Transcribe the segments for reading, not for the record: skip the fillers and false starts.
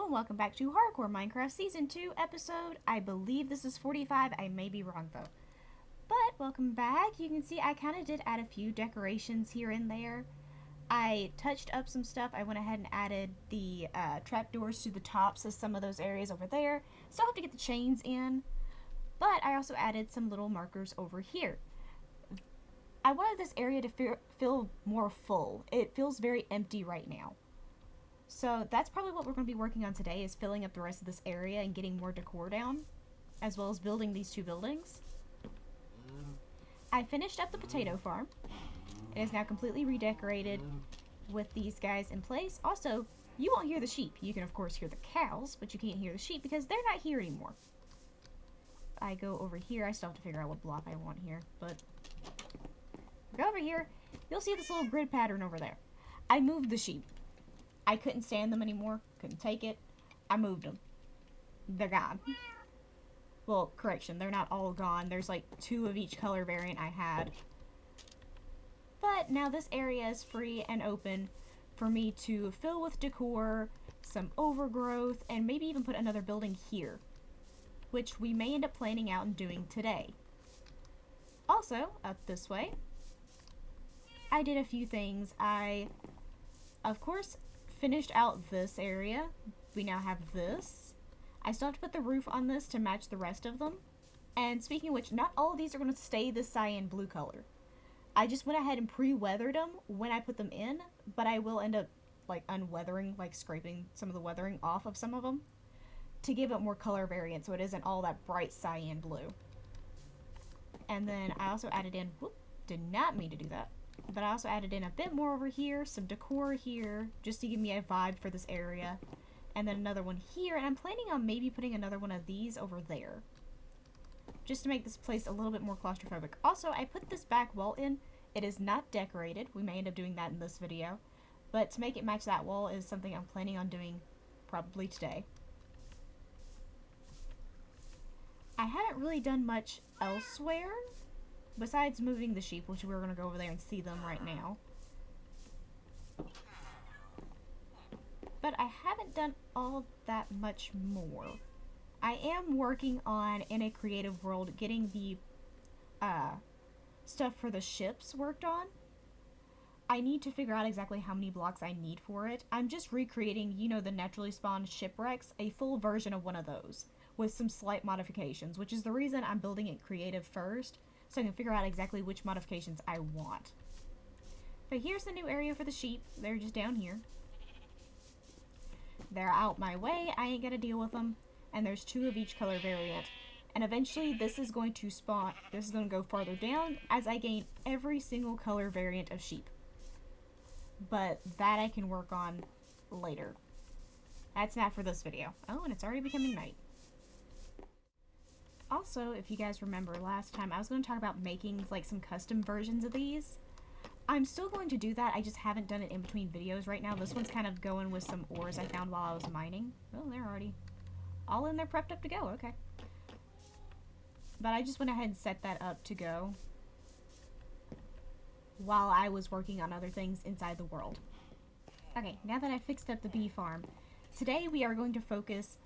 and welcome back to Hardcore Minecraft Season 2 episode, I believe this is 45, I may be wrong though. But, welcome back. You can see I kind of did add a few decorations here and there. I touched up some stuff. I went ahead and added the trapdoors to the tops of some of those areas over there. Still have to get the chains in, but I also added some little markers over here. I wanted this area to feel more full. It feels very empty right now. So that's probably what we're going to be working on today, is filling up the rest of this area and getting more decor down, as well as building these two buildings. I finished up the potato farm. It is now completely redecorated with these guys in place. Also, you won't hear the sheep. You can of course hear the cows, but you can't hear the sheep because they're not here anymore. I go over here. I still have to figure out what block I want here, but go over here. You'll see this little grid pattern over there. I moved the sheep. I couldn't stand them anymore. Couldn't take it. I moved them. They're gone. Well, correction. They're not all gone. There's like 2 of each color variant I had. But now this area is free and open for me to fill with decor, some overgrowth, and maybe even put another building here, which we may end up planning out and doing today. Also, up this way, I did a few things. I, of course, finished out this area. We now have this. I still have to put the roof on this to match the rest of them. And speaking of which, not all of these are going to stay this cyan blue color. I just went ahead and pre-weathered them when I put them in, but I will end up like unweathering, like scraping some of the weathering off of some of them to give it more color variant so it isn't all that bright cyan blue. And then I also added in, whoop, did not mean to do that, but I also added in a bit more over here, some decor here, just to give me a vibe for this area. And then another one here, and I'm planning on maybe putting another one of these over there, just to make this place a little bit more claustrophobic. Also, I put this back wall in. It is not decorated. We may end up doing that in this video, but to make it match that wall is something I'm planning on doing probably today. I haven't really done much elsewhere besides moving the sheep, which we're going to go over there and see them right now. But I haven't done all that much more. I am working on, in a creative world, getting the stuff for the ships worked on. I need to figure out exactly how many blocks I need for it. I'm just recreating, you know, the naturally spawned shipwrecks, a full version of one of those, with some slight modifications, which is the reason I'm building it creative first, so I can figure out exactly which modifications I want. But here's the new area for the sheep. They're just down here. They're out my way. I ain't gonna deal with them. And there's 2 of each color variant. And eventually this is going to spawn, this is going to go farther down as I gain every single color variant of sheep. But that I can work on later. That's not for this video. Oh, and it's already becoming night. Also, if you guys remember last time, I was going to talk about making like some custom versions of these. I'm still going to do that. I just haven't done it in between videos right now. This one's kind of going with some ores I found while I was mining. Oh, they're already all in there prepped up to go. Okay. But I just went ahead and set that up to go while I was working on other things inside the world. Okay, now that I fixed up the bee farm, today we are going to focus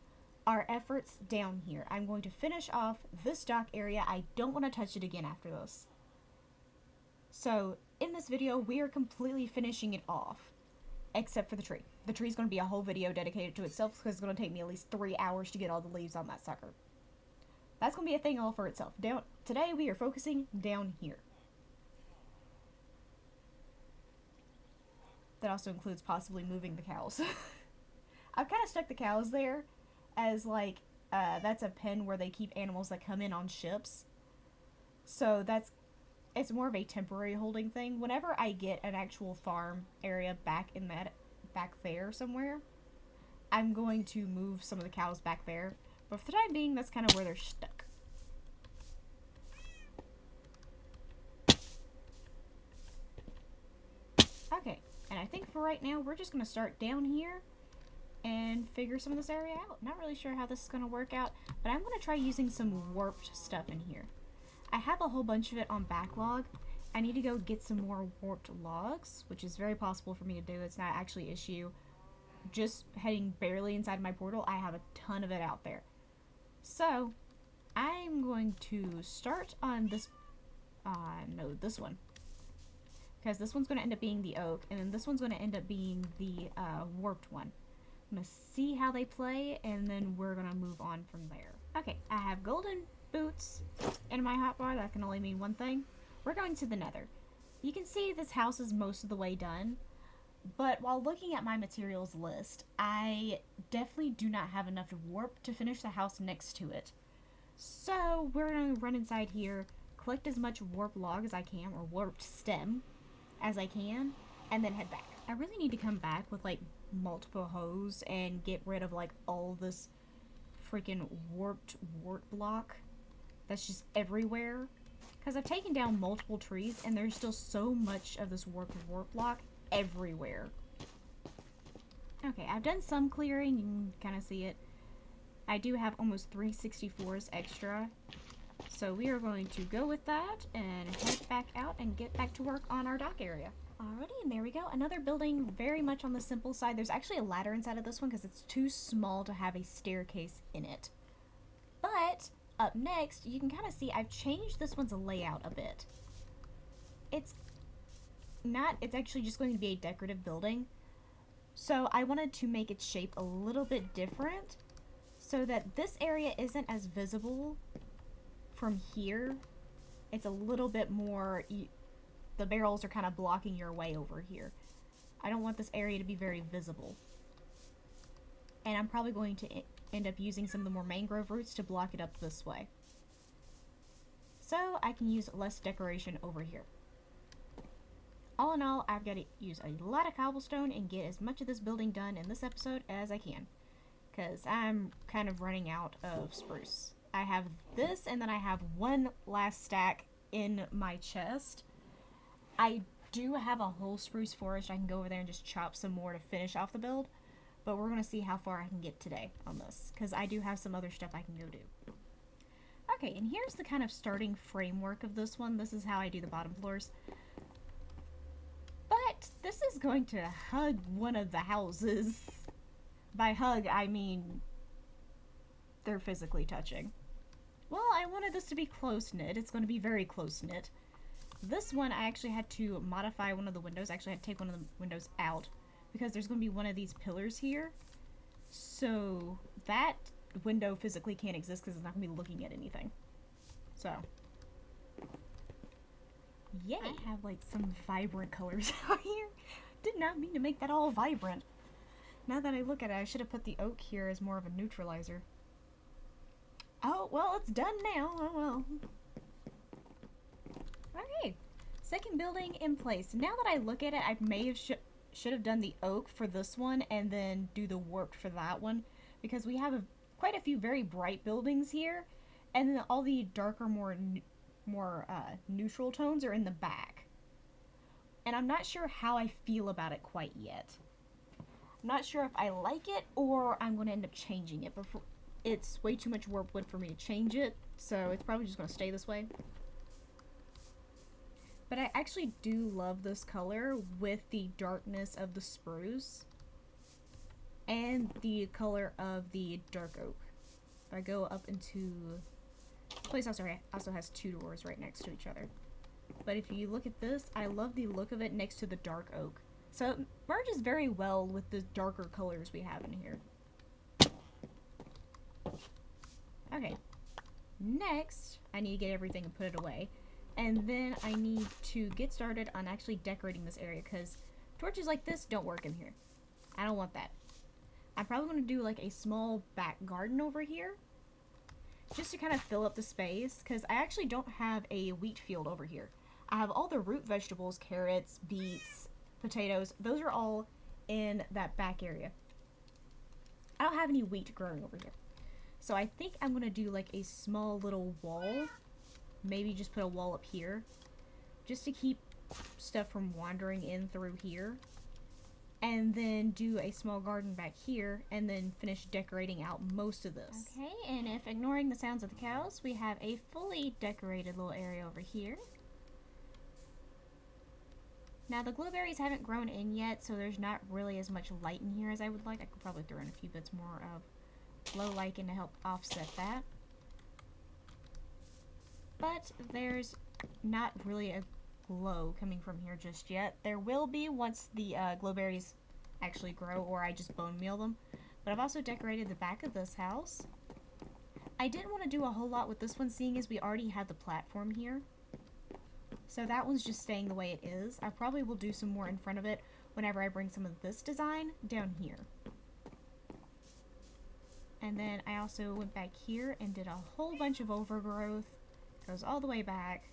our efforts down here. I'm going to finish off this dock area. I don't want to touch it again after this. So, in this video, we are completely finishing it off, except for the tree. The tree is going to be a whole video dedicated to itself because it's going to take me at least 3 hours to get all the leaves on that sucker. That's going to be a thing all for itself. Today, we are focusing down here. That also includes possibly moving the cows. I've kind of stuck the cows there as like, that's a pen where they keep animals that come in on ships. So it's more of a temporary holding thing. Whenever I get an actual farm area back there somewhere, I'm going to move some of the cows back there. But for the time being, that's kind of where they're stuck. Okay, and I think for right now, we're just going to start down here and figure some of this area out. Not really sure how this is going to work out, but I'm going to try using some warped stuff in here. I have a whole bunch of it on backlog. I need to go get some more warped logs, which is very possible for me to do. It's not actually an issue just heading barely inside my portal, I have a ton of it out there. So I'm going to start on this, no, this one. Because this one's going to end up being the oak, and then this one's going to end up being the warped one. I'm going to see how they play, and then we're going to move on from there. Okay, I have golden boots in my hotbar. That can only mean one thing. We're going to the nether. You can see this house is most of the way done, but while looking at my materials list, I definitely do not have enough warp to finish the house next to it. So we're going to run inside here, collect as much warp log as I can, or warped stem as I can, and then head back. I really need to come back with like multiple hose and get rid of like all this freaking warped wart block that's just everywhere, because I've taken down multiple trees and there's still so much of this warped wart block everywhere. Okay, I've done some clearing. You can kind of see it. I do have almost 364s extra, so we are going to go with that and head back out and get back to work on our dock area. Alrighty, and there we go. Another building very much on the simple side. There's actually a ladder inside of this one because it's too small to have a staircase in it. But up next, you can kind of see I've changed this one's layout a bit. It's actually just going to be a decorative building. So I wanted to make its shape a little bit different so that this area isn't as visible from here. It's a little bit more, the barrels are kind of blocking your way over here. I don't want this area to be very visible. And I'm probably going to end up using some of the more mangrove roots to block it up this way. So I can use less decoration over here. All in all, I've got to use a lot of cobblestone and get as much of this building done in this episode as I can, because I'm kind of running out of spruce. I have this, and then I have one last stack in my chest. I do have a whole spruce forest. I can go over there and just chop some more to finish off the build, but we're going to see how far I can get today on this, because I do have some other stuff I can go do. Okay, and here's the kind of starting framework of this one. This is how I do the bottom floors. But this is going to hug one of the houses. By hug, I mean they're physically touching. Well, I wanted this to be close-knit. It's going to be very close-knit. This one, I actually had to modify one of the windows. I actually had to take one of the windows out because there's going to be one of these pillars here. So that window physically can't exist because it's not going to be looking at anything. So, yay! I have like some vibrant colors out here. Did not mean to make that all vibrant. Now that I look at it, I should have put the oak here as more of a neutralizer. Oh, well, it's done now. Oh, well. Okay. Second building in place. Now that I look at it, I may have should have done the oak for this one and then do the warped for that one, because we have quite a few very bright buildings here, and then all the darker, more neutral tones are in the back. And I'm not sure how I feel about it quite yet. I'm not sure if I like it or I'm going to end up changing it, but it's way too much warp wood for me to change it, so it's probably just going to stay this way. But I actually do love this color with the darkness of the spruce and the color of the dark oak. If I go up into... This place also has two doors right next to each other. But if you look at this, I love the look of it next to the dark oak. So it merges very well with the darker colors we have in here. Okay. Next, I need to get everything and put it away. And then I need to get started on actually decorating this area, because torches like this don't work in here. I don't want that. I'm probably going to do like a small back garden over here, just to kind of fill up the space, because I actually don't have a wheat field over here. I have all the root vegetables, carrots, beets, potatoes. Those are all in that back area. I don't have any wheat growing over here. So I think I'm going to do like a small little wall. Maybe just put a wall up here, just to keep stuff from wandering in through here. And then do a small garden back here, and then finish decorating out most of this. Okay, and if ignoring the sounds of the cows, we have a fully decorated little area over here. Now the glowberries haven't grown in yet, so there's not really as much light in here as I would like. I could probably throw in a few bits more of glow lichen to help offset that. But there's not really a glow coming from here just yet. There will be once the glowberries actually grow, or I just bone meal them. But I've also decorated the back of this house. I didn't want to do a whole lot with this one, seeing as we already had the platform here. So that one's just staying the way it is. I probably will do some more in front of it whenever I bring some of this design down here. And then I also went back here and did a whole bunch of overgrowth. Goes all the way back.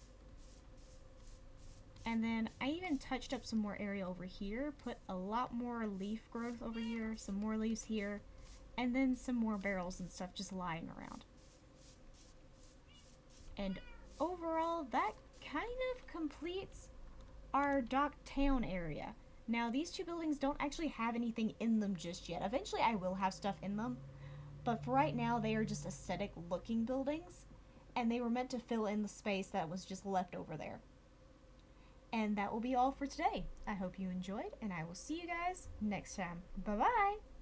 And then I even touched up some more area over here, put a lot more leaf growth over here, some more leaves here, and then some more barrels and stuff just lying around. And overall, that kind of completes our docktown area. Now, these two buildings don't actually have anything in them just yet. Eventually, I will have stuff in them, but for right now, they are just aesthetic looking buildings, and they were meant to fill in the space that was just left over there. And that will be all for today. I hope you enjoyed, and I will see you guys next time. Bye-bye!